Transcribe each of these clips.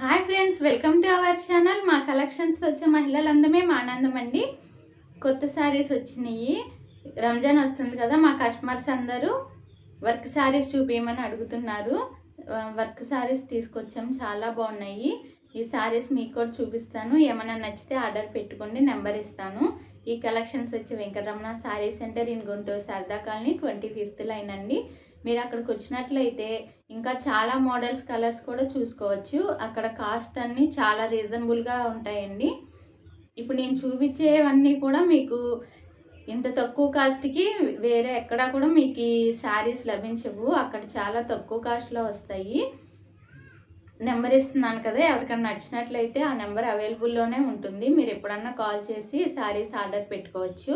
Hi friends, welcome to our channel. మా కలెక్షన్స్తో వచ్చే మహిళలందమే మా ఆనందం అండి. కొత్త శారీస్ వచ్చినాయి. రంజాన్ వస్తుంది కదా, మా కస్టమర్స్ అందరూ వర్క్ శారీస్ చూపించమని అడుగుతున్నారు. వర్క్ శారీస్ తీసుకొచ్చాం, చాలా బాగున్నాయి. ఈ శారీస్ మీకు కూడా చూపిస్తాను. ఏమైనా నచ్చితే ఆర్డర్ పెట్టుకోండి, నెంబర్ ఇస్తాను. ఈ కలెక్షన్స్ వచ్చి Venkataramana sari centre in Guntur, Sharada colony, 25th line అండి. మీరు అక్కడికి వచ్చినట్లయితే ఇంకా చాలా మోడల్స్, కలర్స్ కూడా చూసుకోవచ్చు. అక్కడ కాస్ట్ అన్నీ చాలా రీజనబుల్గా ఉంటాయండి. ఇప్పుడు నేను చూపించేవన్నీ కూడా మీకు ఇంత తక్కువ కాస్ట్కి వేరే ఎక్కడా కూడా మీకు ఈ శారీస్ లభించవు. అక్కడ చాలా తక్కువ కాస్ట్లో వస్తాయి. నెంబర్ ఇస్తున్నాను కదా, ఎవరికైనా నచ్చినట్లయితే ఆ నెంబర్ అవైలబుల్లోనే ఉంటుంది. మీరు ఎప్పుడన్నా కాల్ చేసి శారీస్ ఆర్డర్ పెట్టుకోవచ్చు.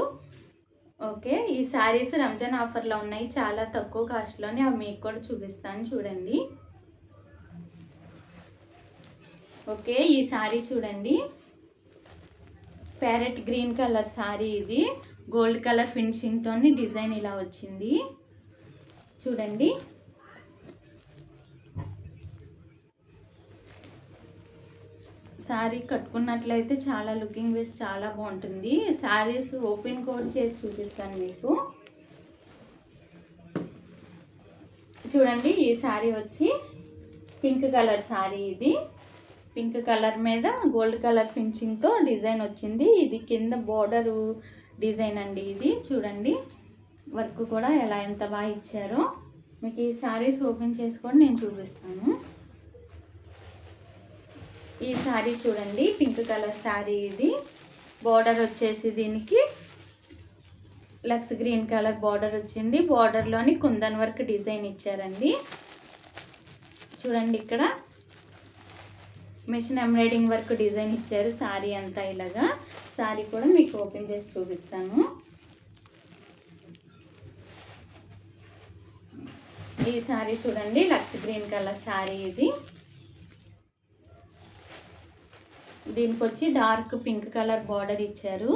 ఓకే, ఈ శారీస్ రంజాన్ ఆఫర్లో ఉన్నాయి, చాలా తక్కువ కాస్ట్లోనే. అవి మీకు కూడా చూపిస్తాను, చూడండి. ఓకే, ఈ శారీ చూడండి. Parrot green colour sari. ఇది గోల్డ్ కలర్ ఫినిషింగ్తో డిజైన్ ఇలా వచ్చింది, చూడండి. శారీ కట్టుకున్నట్లయితే చాలా లుకింగ్ వేస్ చాలా బాగుంటుంది. శారీస్ ఓపెన్ కోడ్ చేసి చూపిస్తాను మీకు. చూడండి, ఈ శారీ వచ్చి పింక్ కలర్ శారీ. ఇది పింక్ కలర్ మీద గోల్డ్ కలర్ ఫినిషింగ్తో డిజైన్ వచ్చింది. ఇది కింద బోర్డరు డిజైన్ అండి. ఇది చూడండి, వర్క్ కూడా ఎంత బాగా ఇచ్చారో. మీకు ఈ శారీస్ ఓపెన్ చేసుకొని నేను చూపిస్తాను. ఈ శారీ చూడండి, పింక్ కలర్ శారీ. ఇది బార్డర్ వచ్చేసి దీనికి లక్స్ గ్రీన్ కలర్ బార్డర్ వచ్చింది. బార్డర్లోని కుందన్ వర్క్ డిజైన్ ఇచ్చారండి. చూడండి, ఇక్కడ మిషన్ ఎంబ్రాయిడింగ్ వర్క్ డిజైన్ ఇచ్చారు. శారీ అంతా ఇలాగా. శారీ కూడా మీకు ఓపెన్ చేసి చూపిస్తాను. ఈ శారీ చూడండి, లక్స్ గ్రీన్ కలర్ శారీ. ఇది దీనికి వచ్చి డార్క్ పింక్ కలర్ బార్డర్ ఇచ్చారు.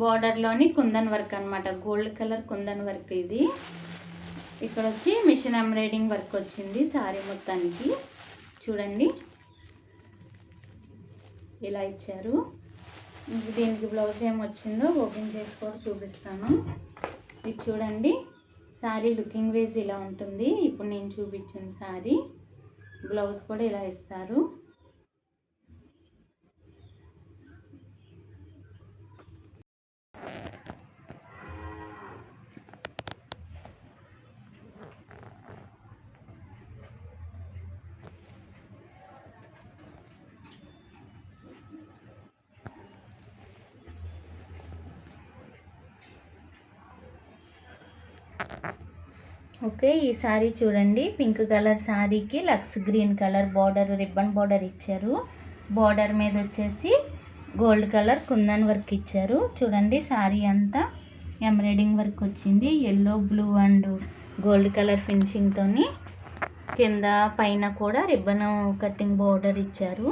బార్డర్లోని కుందన్ వర్క్ అనమాట, గోల్డ్ కలర్ కుందన్ వర్క్. ఇది ఇక్కడ వచ్చి మిషన్ ఎంబ్రాయిడింగ్ వర్క్ వచ్చింది శారీ మొత్తానికి. చూడండి, ఇలా ఇచ్చారు. దీనికి బ్లౌజ్ ఏమొచ్చిందో ఓపెన్ చేసి కూడా చూపిస్తాను. ఇది చూడండి, శారీ లుకింగ్ వేజ్ ఇలా ఉంటుంది. ఇప్పుడు నేను చూపించిన శారీ బ్లౌజ్ కూడా ఇలా ఇస్తారు. ఓకే, ఈ శారీ చూడండి, పింక్ కలర్ శారీకి లక్స్ green colour border, ribbon border ఇచ్చారు. బార్డర్ మీద వచ్చేసి గోల్డ్ కలర్ కుందన్ వర్క్ ఇచ్చారు. చూడండి, శారీ అంతా ఎంబ్రాయిడింగ్ వర్క్ వచ్చింది. Yellow, blue and gold colour ఫినిషింగ్తో కింద పైన కూడా రిబ్బన్ కటింగ్ బార్డర్ ఇచ్చారు,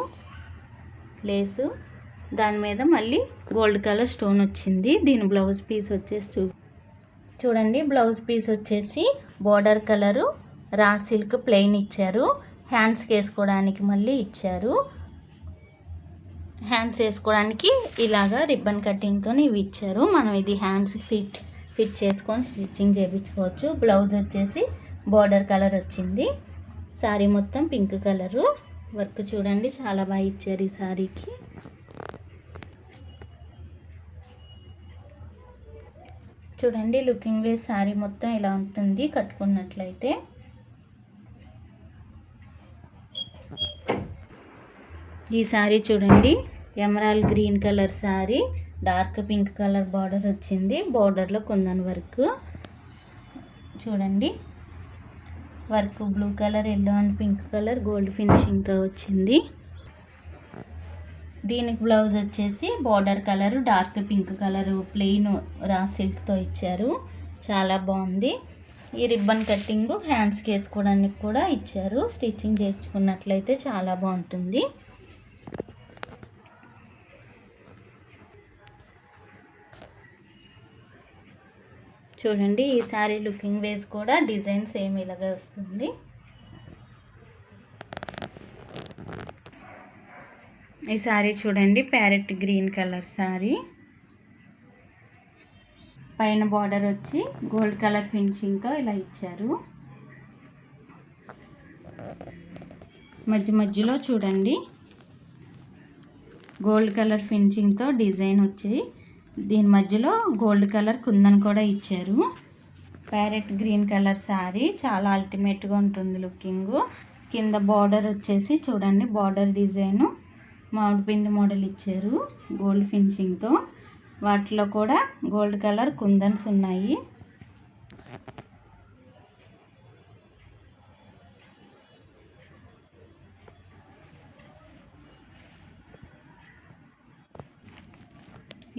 లేసు. దాని మీద మళ్ళీ గోల్డ్ కలర్ స్టోన్ వచ్చింది. దీని బ్లౌజ్ పీస్ వచ్చేసి చూడండి, బ్లౌజ్ పీస్ వచ్చేసి border colour raw silk plain ఇచ్చారు. హ్యాండ్స్కి వేసుకోవడానికి మళ్ళీ ఇచ్చారు. హ్యాండ్స్ వేసుకోవడానికి ఇలాగా రిబ్బన్ కటింగ్తో ఇవి ఇచ్చారు. మనం ఇది హ్యాండ్స్ ఫిట్ చేసుకొని స్టిచ్చింగ్ చేయించుకోవచ్చు. బ్లౌజ్ వచ్చేసి బోర్డర్ కలర్ వచ్చింది. శారీ మొత్తం పింక్ కలరు వర్క్. చూడండి, చాలా బాగా ఇచ్చారు ఈ శారీకి. చూడండి, లుకింగ్ వేస్ శారీ మొత్తం ఇలా ఉంటుంది కట్టుకున్నట్లయితే. ఈ శారీ చూడండి, emerald green colour sari, dark pink colour border వచ్చింది. బార్డర్లో కుందన్ వర్క్. చూడండి, work blue colour, yellow and pink colour gold ఫినిషింగ్తో వచ్చింది. దీనికి బ్లౌజ్ వచ్చేసి border colour dark pink colour plain raw సిల్క్తో ఇచ్చారు. చాలా బాగుంది. ఈ రిబ్బన్ కట్టింగ్ హ్యాండ్స్కి వేసుకోవడానికి కూడా ఇచ్చారు. స్టిచ్చింగ్ చేసుకున్నట్లయితే చాలా బాగుంటుంది. చూడండి, ఈ శారీ లుకింగ్ వేస్ కూడా డిజైన్ సేమ్ ఇలాగే వస్తుంది. ఈ శారీ చూడండి, ప్యారెట్ గ్రీన్ కలర్ శారీ. పైన బార్డర్ వచ్చి గోల్డ్ కలర్ ఫినిషింగ్తో ఇలా ఇచ్చారు. మధ్యలో చూడండి గోల్డ్ కలర్ ఫినిషింగ్తో డిజైన్ వచ్చి దీని మధ్యలో గోల్డ్ కలర్ కుందన్ కూడా ఇచ్చారు. ప్యారెట్ గ్రీన్ కలర్ శారీ చాలా అల్టిమేట్గా ఉంటుంది లుకింగ్. కింద బార్డర్ వచ్చేసి చూడండి, బార్డర్ డిజైను మామిడి పిండి మోడల్ ఇచ్చారు గోల్డ్ ఫినిషింగ్తో. వాటిలో కూడా గోల్డ్ కలర్ కుందన్స్ ఉన్నాయి.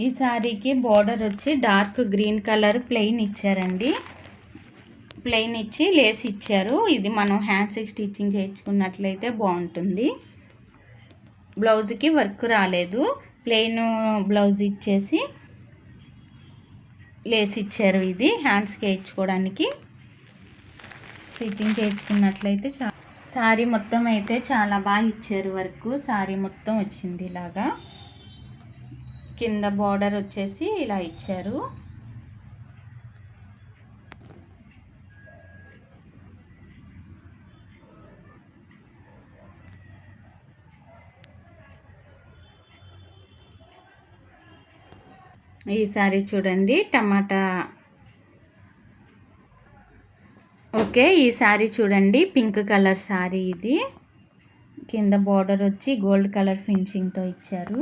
ఈ శారీకి బార్డర్ వచ్చి డార్క్ గ్రీన్ కలర్ ప్లెయిన్ ఇచ్చారండి. ప్లెయిన్ ఇచ్చి లేస్ ఇచ్చారు. ఇది మనం హ్యాండ్స్కి స్టిచ్చింగ్ చేయించుకున్నట్లయితే బాగుంటుంది. బ్లౌజ్కి వర్క్ రాలేదు, ప్లెయిన్ బ్లౌజ్ ఇచ్చేసి లేస్ ఇచ్చారు. ఇది హ్యాండ్స్కి వేయించుకోవడానికి స్టిచ్చింగ్ చేయించుకున్నట్లయితే శారీ మొత్తం అయితే చాలా బాగా ఇచ్చారు వర్క్. శారీ మొత్తం వచ్చింది ఇలాగా. కింద బార్డర్ వచ్చేసి ఇలా ఇచ్చారు. ఈ శారీ చూడండి, టమాటా. ఓకే, ఈ శారీ చూడండి, పింక్ కలర్ శారీ. ఇది కింద బార్డర్ వచ్చి గోల్డ్ కలర్ ఫినిషింగ్తో ఇచ్చారు.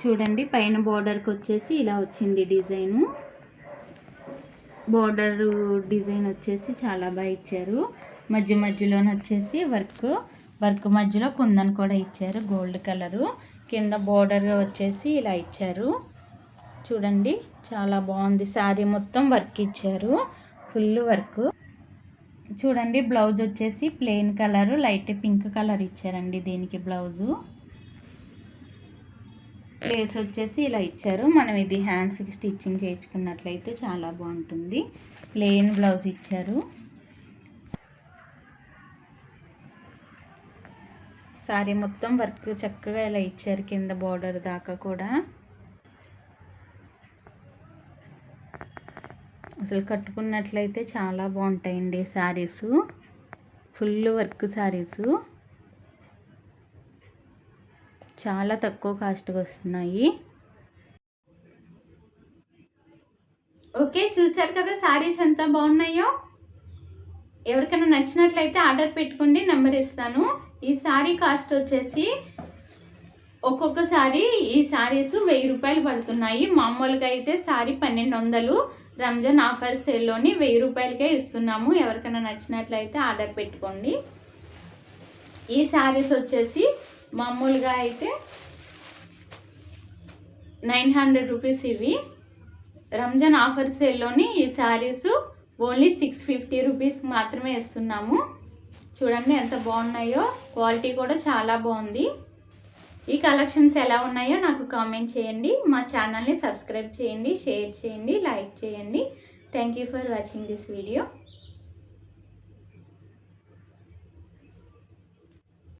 చూడండి, పైన బార్డర్కి వచ్చేసి ఇలా వచ్చింది డిజైను. బార్డర్ డిజైన్ వచ్చేసి చాలా బాగా ఇచ్చారు. మధ్యలోనే వచ్చేసి వర్క్ మధ్యలో కుందన్ కూడా ఇచ్చారు గోల్డ్ కలరు. కింద బార్డర్ వచ్చేసి ఇలా ఇచ్చారు. చూడండి, చాలా బాగుంది. శారీ మొత్తం వర్క్ ఇచ్చారు, ఫుల్ వర్క్. చూడండి, బ్లౌజ్ వచ్చేసి plain colour, light pink colour ఇచ్చారండి దీనికి బ్లౌజు. లేస్ వచ్చేసి ఇలా ఇచ్చారు. మనం ఇది హ్యాండ్స్కి స్టిచ్చింగ్ చేయించుకున్నట్లయితే చాలా బాగుంటుంది. ప్లెయిన్ బ్లౌజ్ ఇచ్చారు. శారీ మొత్తం వర్క్ చక్కగా ఇలా ఇచ్చారు, కింద బార్డర్ దాకా కూడా. అసలు కట్టుకున్నట్లయితే చాలా బాగుంటాయండి శారీసు. ఫుల్ వర్క్ శారీసు చాలా తక్కువ కాస్ట్గా వస్తున్నాయి. ఓకే, చూసారు కదా శారీస్ ఎంత బాగున్నాయో. ఎవరికైనా నచ్చినట్లయితే ఆర్డర్ పెట్టుకోండి, నెంబర్ ఇస్తాను. ఈ శారీ కాస్ట్ వచ్చేసి ఒక్కొక్క శారీ ఈ శారీస్ 1000 రూపాయలు పడుతున్నాయి. మామూలుగా అయితే శారీ 1200. రంజాన్ ఆఫర్ సేల్లోని 1000 రూపాయలకే ఇస్తున్నాము. ఎవరికైనా నచ్చినట్లయితే ఆర్డర్ పెట్టుకోండి. ఈ శారీస్ వచ్చేసి మామూలుగా అయితే 900 రూపీస్. ఇవి రంజాన్ ఆఫర్ సేల్లోని ఈ శారీస్ ఓన్లీ 650 రూపీస్ మాత్రమే ఇస్తున్నాము. చూడండి ఎంత బాగున్నాయో, క్వాలిటీ కూడా చాలా బాగుంది. ఈ కలెక్షన్స్ ఎలా ఉన్నాయో నాకు కామెంట్ చేయండి. మా ఛానల్ని సబ్స్క్రైబ్ చేయండి, షేర్ చేయండి, లైక్ చేయండి. Thank you for watching this video.